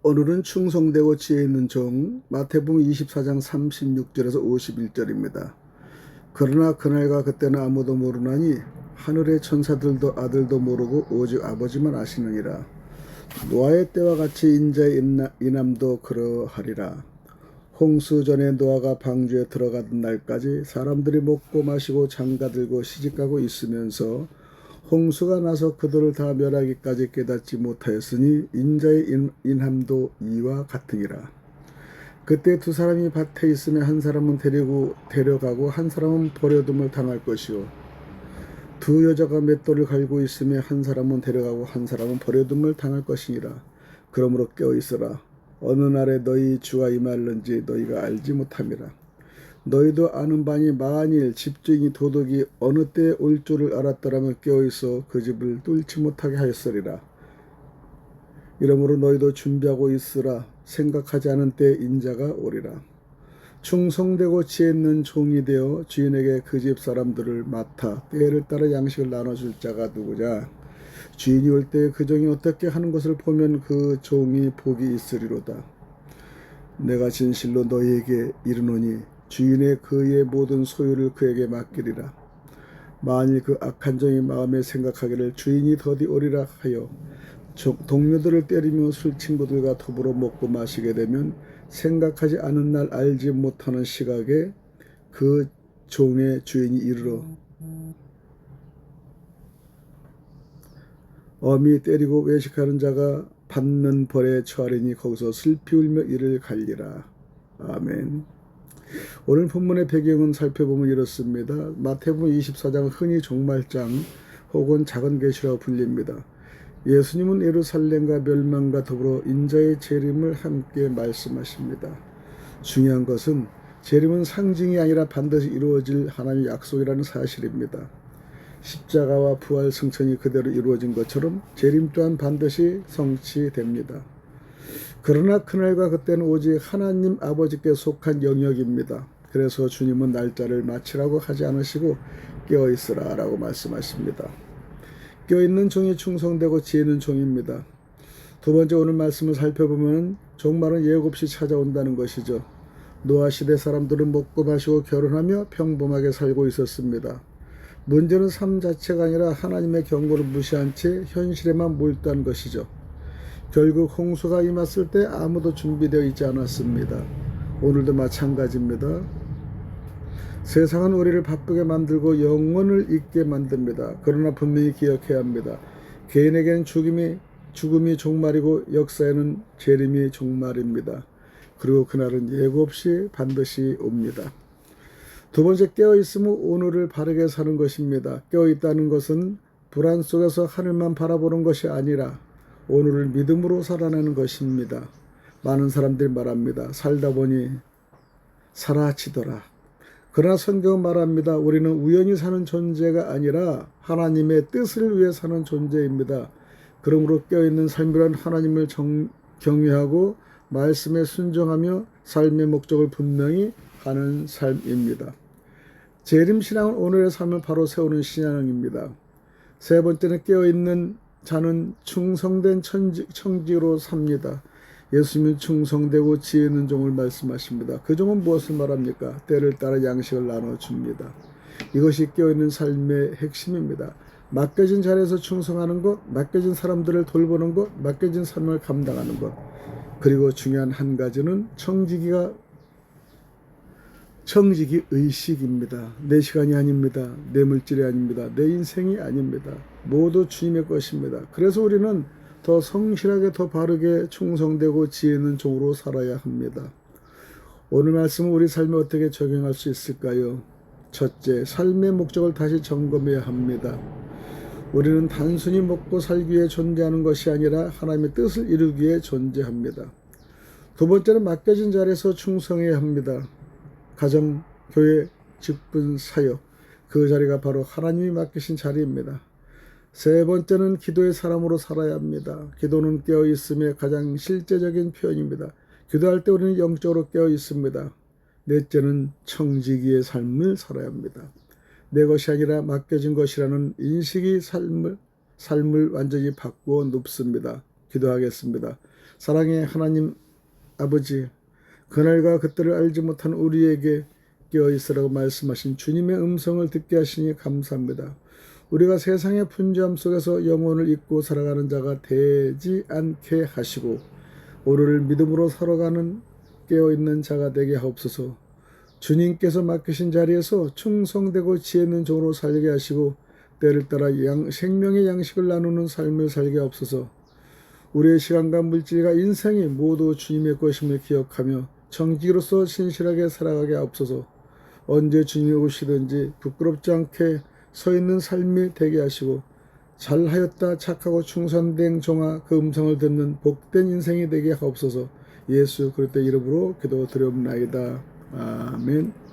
오늘은 충성되고 지혜 있는 종 마태복음 24장 36절에서 51절입니다. 그러나 그날과 그때는 아무도 모르나니 하늘의 천사들도 아들도 모르고 오직 아버지만 아시느니라. 노아의 때와 같이 인자의 인함도 그러하리라. 홍수 전에 노아가 방주에 들어가던 날까지 사람들이 먹고 마시고 장가들고 시집가고 있으면서 홍수가 나서 그들을 다 멸하기까지 깨닫지 못하였으니 인자의 인함도 이와 같으니라. 그때 두 사람이 밭에 있으면 한 사람은 데려가고 한 사람은 버려둠을 당할 것이요, 두 여자가 맷돌을 갈고 있으면 한 사람은 데려가고 한 사람은 버려둠을 당할 것이니라. 그러므로 깨어있으라. 어느 날에 너희 주가 임할는지 너희가 알지 못함이라. 너희도 아는 바니 만일 집주인이 도둑이 어느 때에 올 줄을 알았더라면 깨어있어 그 집을 뚫지 못하게 하였으리라. 이러므로 너희도 준비하고 있으라. 생각하지 않은 때에 인자가 오리라. 충성되고 지혜 있는 종이 되어 주인에게 그 집 사람들을 맡아 때를 따라 양식을 나눠줄 자가 누구냐. 주인이 올 때 그 종이 어떻게 하는 것을 보면 그 종이 복이 있으리로다. 내가 진실로 너희에게 이르노니 주인의 그의 모든 소유를 그에게 맡기리라. 만일 그 악한 종이 마음에 생각하기를 주인이 더디 오리라 하여 동료들을 때리며 술 친구들과 더불어 먹고 마시게 되면 생각하지 않은 날 알지 못하는 시각에 그 종의 주인이 이르러 엄히 때리고 외식하는 자가 받는 벌에 처하리니 거기서 슬피 울며 이를 갈리라. 아멘. 오늘 본문의 배경은 살펴보면 이렇습니다. 마태복음 24장 흔히 종말장 혹은 작은 계시라고 불립니다. 예수님은 예루살렘과 멸망과 더불어 인자의 재림을 함께 말씀하십니다. 중요한 것은 재림은 상징이 아니라 반드시 이루어질 하나님의 약속이라는 사실입니다. 십자가와 부활 승천이 그대로 이루어진 것처럼 재림 또한 반드시 성취됩니다. 그러나 그날과 그때는 오직 하나님 아버지께 속한 영역입니다. 그래서 주님은 날짜를 마치라고 하지 않으시고 깨어있으라 라고 말씀하십니다. 깨어있는 종이 충성되고 지혜 있는 종입니다. 두 번째 오늘 말씀을 살펴보면 종말은 예고 없이 찾아온다는 것이죠. 노아 시대 사람들은 먹고 마시고 결혼하며 평범하게 살고 있었습니다. 문제는 삶 자체가 아니라 하나님의 경고를 무시한 채 현실에만 몰두한 것이죠. 결국 홍수가 임했을 때 아무도 준비되어 있지 않았습니다. 오늘도 마찬가지입니다. 세상은 우리를 바쁘게 만들고 영혼을 잊게 만듭니다. 그러나 분명히 기억해야 합니다. 개인에게는 죽음이 종말이고 역사에는 재림이 종말입니다. 그리고 그날은 예고 없이 반드시 옵니다. 두 번째, 깨어있으면 오늘을 바르게 사는 것입니다. 깨어있다는 것은 불안 속에서 하늘만 바라보는 것이 아니라 오늘을 믿음으로 살아내는 것입니다. 많은 사람들이 말합니다. 살다 보니 사라지더라. 그러나 성경은 말합니다. 우리는 우연히 사는 존재가 아니라 하나님의 뜻을 위해 사는 존재입니다. 그러므로 깨어있는 삶이란 하나님을 경외하고 말씀에 순종하며 삶의 목적을 분명히 하는 삶입니다. 재림신앙은 오늘의 삶을 바로 세우는 신앙입니다. 세 번째는 깨어있는 자는 충성된 청지로 삽니다. 예수님은 충성되고 지혜 있는 종을 말씀하십니다. 그 종은 무엇을 말합니까? 때를 따라 양식을 나눠줍니다. 이것이 깨어있는 삶의 핵심입니다. 맡겨진 자리에서 충성하는 것, 맡겨진 사람들을 돌보는 것, 맡겨진 삶을 감당하는 것. 그리고 중요한 한 가지는 청지기 의식입니다. 내 시간이 아닙니다. 내 물질이 아닙니다. 내 인생이 아닙니다. 모두 주님의 것입니다. 그래서 우리는 더 성실하게 더 바르게 충성되고 지혜 있는 종으로 살아야 합니다. 오늘 말씀은 우리 삶에 어떻게 적용할 수 있을까요? 첫째, 삶의 목적을 다시 점검해야 합니다. 우리는 단순히 먹고 살기 위해 존재하는 것이 아니라 하나님의 뜻을 이루기 위해 존재합니다. 두 번째는 맡겨진 자리에서 충성해야 합니다. 가정, 교회, 직분, 사역, 그 자리가 바로 하나님이 맡기신 자리입니다. 세 번째는 기도의 사람으로 살아야 합니다. 기도는 깨어있음의 가장 실제적인 표현입니다. 기도할 때 우리는 영적으로 깨어있습니다. 넷째는 청지기의 삶을 살아야 합니다. 내 것이 아니라 맡겨진 것이라는 인식이 삶을 완전히 바꾸어 눕습니다. 기도하겠습니다. 사랑의 하나님 아버지, 그날과 그때를 알지 못한 우리에게 깨어있으라고 말씀하신 주님의 음성을 듣게 하시니 감사합니다. 우리가 세상의 분주함 속에서 영혼을 잊고 살아가는 자가 되지 않게 하시고 오늘을 믿음으로 살아가는 깨어있는 자가 되게 하옵소서. 주님께서 맡기신 자리에서 충성되고 지혜 있는 종으로 살게 하시고 때를 따라 생명의 양식을 나누는 삶을 살게 하옵소서. 우리의 시간과 물질과 인생이 모두 주님의 것임을 기억하며 정직으로서 신실하게 살아가게 하옵소서. 언제 주님이 오시든지 부끄럽지 않게 서 있는 삶이 되게 하시고 잘하였다 착하고 충성된 종아 그 음성을 듣는 복된 인생이 되게 하옵소서. 예수 그리스도의 이름으로 기도드리옵나이다. 아멘.